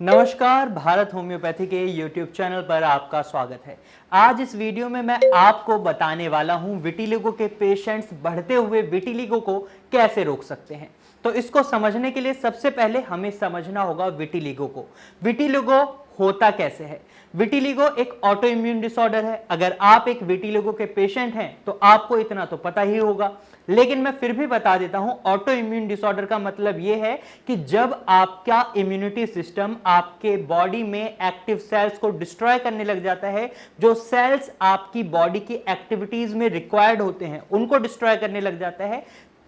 नमस्कार, भारत होम्योपैथी के YouTube channel पर आपका स्वागत है। आज इस वीडियो में मैं आपको बताने वाला हूं विटिलिगो के पेशेंट्स बढ़ते हुए विटिलिगो को कैसे रोक सकते हैं। तो इसको समझने के लिए सबसे पहले हमें समझना होगा विटिलिगो को। विटिलिगो होता कैसे है? विटिलिगो एक ऑटो इम्यून डिसऑर्डर है। अगर आप एक विटिलिगो के पेशेंट हैं तो आपको इतना तो पता ही होगा, लेकिन मैं फिर भी बता देता हूं। ऑटो इम्यून डिसऑर्डर का मतलब यह है कि जब आपका इम्यूनिटी सिस्टम आपके बॉडी में एक्टिव सेल्स को डिस्ट्रॉय करने लग जाता है, जो सेल्स आपकी बॉडी की एक्टिविटीज में रिक्वायर्ड होते हैं उनको डिस्ट्रॉय करने लग जाता है,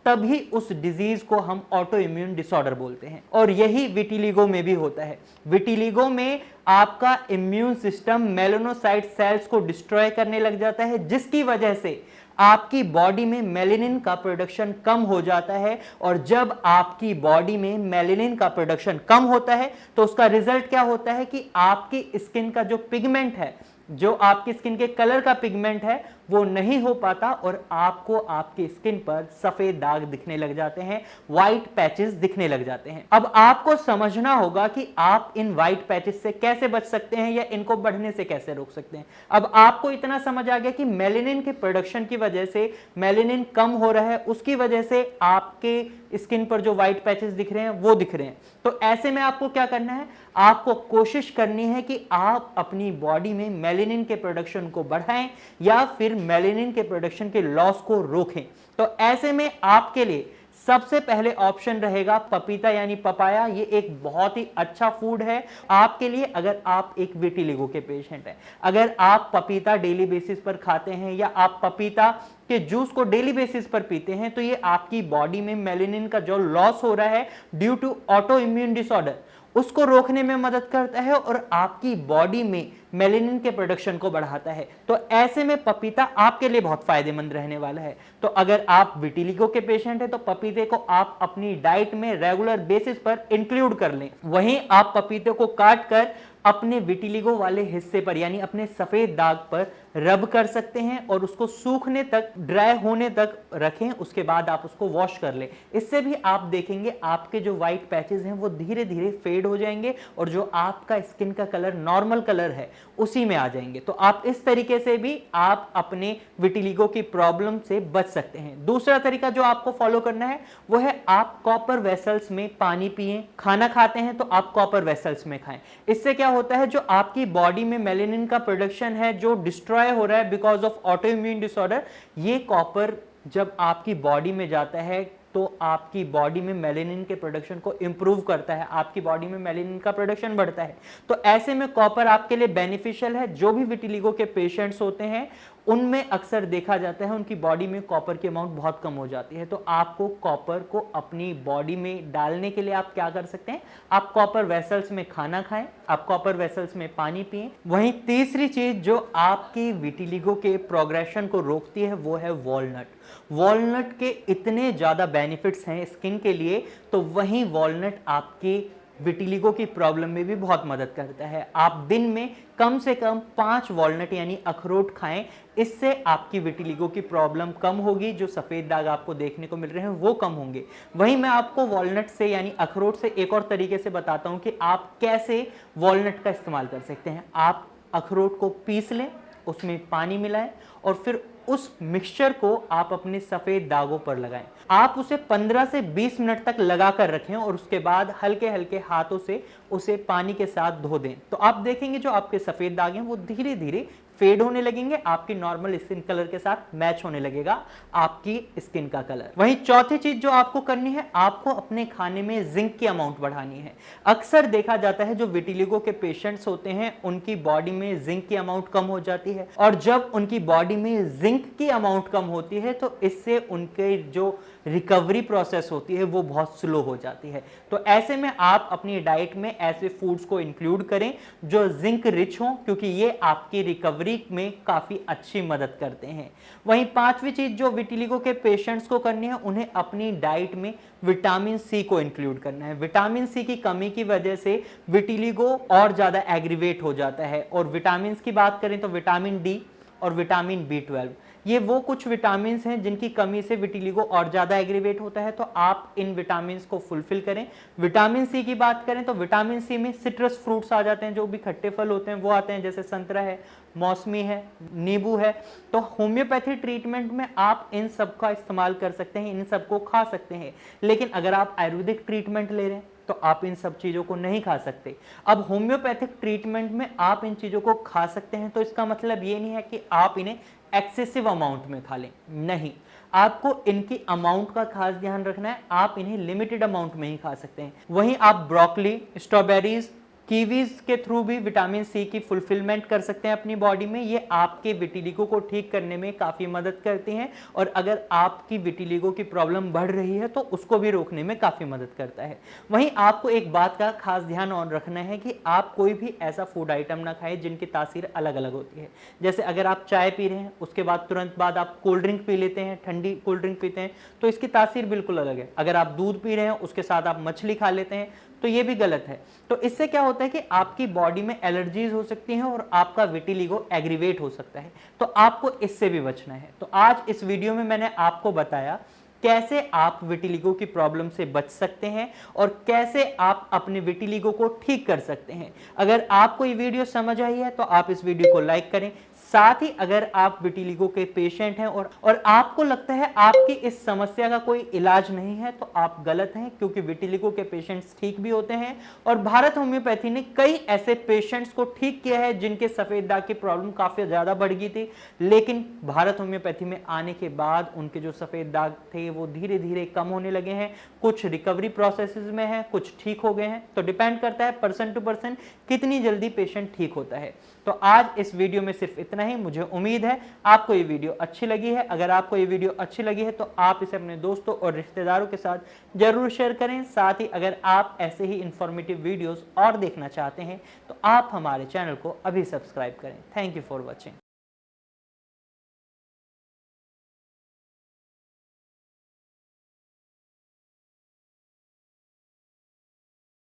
तभी उस डिजीज को हम ऑटो इम्यून डिसऑर्डर बोलते हैं। और यही विटिलिगो में भी होता है। विटिलिगो में आपका इम्यून सिस्टम मेलानोसाइट सेल्स को डिस्ट्रॉय करने लग जाता है, जिसकी वजह से आपकी बॉडी में मेलानिन का प्रोडक्शन कम हो जाता है। और जब आपकी बॉडी में मेलानिन का प्रोडक्शन कम होता है तो उसका रिजल्ट क्या होता है कि आपकी स्किन का जो पिगमेंट है, जो आपकी स्किन के कलर का पिगमेंट है, वो नहीं हो पाता और आपको आपकी स्किन पर सफेद दाग दिखने लग जाते हैं, व्हाइट पैचेस दिखने लग जाते हैं। अब आपको समझना होगा कि आप इन व्हाइट पैचेस से कैसे बच सकते हैं या इनको बढ़ने से कैसे रोक सकते हैं। अब आपको इतना समझ आ गया कि मेलानिन के प्रोडक्शन की वजह से मेलानिन कम हो रहा है, उसकी वजह से आपके स्किन पर जो व्हाइट पैचेस दिख रहे हैं वो दिख रहे हैं। तो ऐसे में आपको क्या करना है? आपको कोशिश करनी है कि आप अपनी बॉडी में मेलानिन के प्रोडक्शन को बढ़ाएं या फिर मेलानिन के प्रोडक्शन के लॉस को रोकें। तो ऐसे में आपके लिए सबसे पहले ऑप्शन रहेगा पपीता यानी पपाया। ये एक बहुत ही अच्छा फूड है आपके लिए अगर आप एक विटिलिगो के पेशेंट हैं। अगर आप पपीता डेली बेसिस पर खाते हैं या आप पपीता के जूस को डेली बेसिस पर पीते हैं तो ये आपकी बॉडी में मेलानिन का जो लॉस हो रहा है due to autoimmune disorder, उसको रोकने में मदद करता है और आपकी बॉडी में मेलानिन के प्रोडक्शन को बढ़ाता है। तो ऐसे में पपीता आपके लिए बहुत फायदेमंद रहने वाला है। तो अगर आप विटिलिगो के पेशेंट हैं तो पपीते को आप अपनी डाइट में रेगुलर बेसिस पर इंक्लूड कर लें। वहीं आप पपीते को काट कर अपने विटिलिगो वाले हिस्से पर यानी अपने सफेद दाग पर रब कर सकते हैं और उसको सूखने तक, ड्राई होने तक रखें। उसके बाद आप उसको वॉश कर लें। इससे भी आप देखेंगे आपके जो व्हाइट पैचेस हैं वो धीरे धीरे फेड हो जाएंगे और जो आपका स्किन का कलर नॉर्मल कलर है उसी में आ जाएंगे। तो आप इस तरीके से भी आप अपने विटिलिगो की प्रॉब्लम से बच सकते हैं। दूसरा तरीका जो आपको फॉलो करना है वो है आप कॉपर वेसल्स में पानी पिएं। खाना खाते हैं तो आप कॉपर वेसल्स में खाएं। इससे क्या होता है, जो आपकी बॉडी में मेलानिन का प्रोडक्शन है जो डिस्ट्रॉय हो रहा है because of auto immune disorder, ये कॉपर जब आपकी बॉडी में जाता है तो आपकी बॉडी में मेलानिन के प्रोडक्शन को इंप्रूव करता है, आपकी बॉडी में मेलानिन का प्रोडक्शन बढ़ता है। तो ऐसे में कॉपर आपके लिए बेनिफिशियल है। जो भी विटिलिगो के पेशेंट्स होते हैं उनमें अक्सर देखा जाता है उनकी बॉडी में कॉपर की अमाउंट बहुत कम हो जाती है। तो आपको कॉपर को अपनी बॉडी में डालने के लिए आप क्या कर सकते हैं, आप कॉपर वेसल्स में खाना खाएं, आप कॉपर वेसल्स में पानी पिएं। वहीं तीसरी चीज जो आपकी विटिलिगो के प्रोग्रेशन को रोकती है वो है वॉलनट। वॉलनट के इतने ज्यादा बेनिफिट्स हैं स्किन के लिए, तो वहीं वॉलनट आपकी विटिलिगो की प्रॉब्लम में भी बहुत मदद करता है। आप दिन में कम से कम 5 वॉलनट यानी अखरोट खाएं। इससे आपकी विटिलिगो की प्रॉब्लम कम होगी, जो सफेद दाग आपको देखने को मिल रहे हैं वो कम होंगे। वहीं मैं आपको वॉलनट से यानी अखरोट से एक और तरीके से बताता हूं कि आप कैसे वॉलनट का इस्तेमाल कर सकते हैं। आप अखरोट को पीस लें, उसमें पानी मिलाएं और फिर उस मिक्सचर को आप अपने सफेद दागों पर लगाएं। आप उसे 15 से 20 मिनट तक लगा कर रखें और उसके बाद हल्के हल्के हाथों से उसे पानी के साथ धो दें। तो आप देखेंगे जो आपके सफेद दाग हैं वो धीरे धीरे फेड होने लगेंगे, आपकी नॉर्मल स्किन कलर के साथ मैच होने लगेगा आपकी स्किन का कलर। वहीं चौथी चीज जो आपको करनी है, आपको अपने खाने में जिंक की अमाउंट बढ़ानी है। अक्सर देखा जाता है जो विटिलिगो के पेशेंट्स होते हैं उनकी बॉडी में जिंक की अमाउंट कम हो जाती है, और जब उनकी बॉडी में जिंक की अमाउंट कम होती है तो इससे उनके जो रिकवरी प्रोसेस होती है वो बहुत स्लो हो जाती है। तो ऐसे में आप अपनी डाइट में ऐसे फूड्स को इंक्लूड करें जो जिंक रिच हों, क्योंकि ये आपकी रिकवरी में काफी अच्छी मदद करते हैं। वहीं पांचवी चीज जो विटिलिगो के पेशेंट्स को करनी है, उन्हें अपनी डाइट में विटामिन सी को इंक्लूड करना है। विटामिन सी की कमी की वजह से विटिलिगो और ज्यादा एग्रीवेट हो जाता है। और विटामिन की बात करें तो विटामिन डी और विटामिन बी 12, ये वो कुछ विटामिन हैं जिनकी कमी से विटिलिगो और ज्यादा एग्रीवेट होता है, तो आप इन विटामिन को फुलफिल करें। विटामिन सी की बात करें तो विटामिन सी में सिट्रस फ्रूट्स आ जाते हैं, जो भी खट्टे फल होते हैं वो आते हैं, जैसे संतरा है, मौसमी है, नींबू है। तो होम्योपैथी ट्रीटमेंट में आप इन सब का इस्तेमाल कर सकते हैं, इन सब को खा सकते हैं। लेकिन अगर आप आयुर्वेदिक ट्रीटमेंट ले रहे हैं तो आप इन सब चीजों को नहीं खा सकते। अब होम्योपैथिक ट्रीटमेंट में आप इन चीजों को खा सकते हैं, तो इसका मतलब ये नहीं है कि आप इन्हें एक्सेसिव अमाउंट में खा लें, नहीं, आपको इनकी अमाउंट का खास ध्यान रखना है। आप इन्हें लिमिटेड अमाउंट में ही खा सकते हैं। वहीं आप ब्रोकली, स्ट्रॉबेरीज, कीवीज के थ्रू भी विटामिन सी की फुलफिलमेंट कर सकते हैं अपनी बॉडी में। ये आपके विटिलिगो को ठीक करने में काफी मदद करती हैं, और अगर आपकी विटिलिगो की प्रॉब्लम बढ़ रही है तो उसको भी रोकने में काफी मदद करता है। वहीं आपको एक बात का खास ध्यान और रखना है कि आप कोई भी ऐसा फूड आइटम ना खाएं जिनकी तासीर अलग अलग होती है। जैसे अगर आप चाय पी रहे हैं, उसके बाद तुरंत बाद आप कोल्ड ड्रिंक पी लेते हैं, ठंडी कोल्ड ड्रिंक पीते हैं, तो इसकी तासीर बिल्कुल अलग है। अगर आप दूध पी रहे हैं, उसके साथ आप मछली खा लेते हैं, तो ये भी गलत है। तो इससे क्या होता है कि आपकी बॉडी में एलर्जीज हो सकती हैं और आपका विटिलिगो एग्रीवेट हो सकता है, तो आपको इससे भी बचना है। तो आज इस वीडियो में मैंने आपको बताया कैसे आप विटिलिगो की प्रॉब्लम से बच सकते हैं और कैसे आप अपने विटिलिगो को ठीक कर सकते हैं। अगर आपको ये वीडियो समझ आई है तो आप इस वीडियो को लाइक करें। साथ ही अगर आप विटिलिगो के पेशेंट हैं और आपको लगता है आपकी इस समस्या का कोई इलाज नहीं है, तो आप गलत हैं, क्योंकि विटिलिगो के पेशेंट्स ठीक भी होते हैं। और भारत होम्योपैथी ने कई ऐसे पेशेंट्स को ठीक किया है जिनके सफेद दाग की प्रॉब्लम काफी ज्यादा बढ़ गई थी, लेकिन भारत होम्योपैथी में आने के बाद उनके जो सफेद दाग थे वो धीरे धीरे कम होने लगे हैं। कुछ रिकवरी प्रोसेसेस में है, कुछ ठीक हो गए हैं। तो डिपेंड करता है पर्सन टू पर्सन कितनी जल्दी पेशेंट ठीक होता है। तो आज इस वीडियो में सिर्फ इतना ही। मुझे उम्मीद है आपको ये वीडियो अच्छी लगी है। अगर आपको ये वीडियो अच्छी लगी है तो आप इसे अपने दोस्तों और रिश्तेदारों के साथ जरूर शेयर करें। साथ ही अगर आप ऐसे ही इंफॉर्मेटिव वीडियोस और देखना चाहते हैं तो आप हमारे चैनल को अभी सब्सक्राइब करें। Thank you for watching.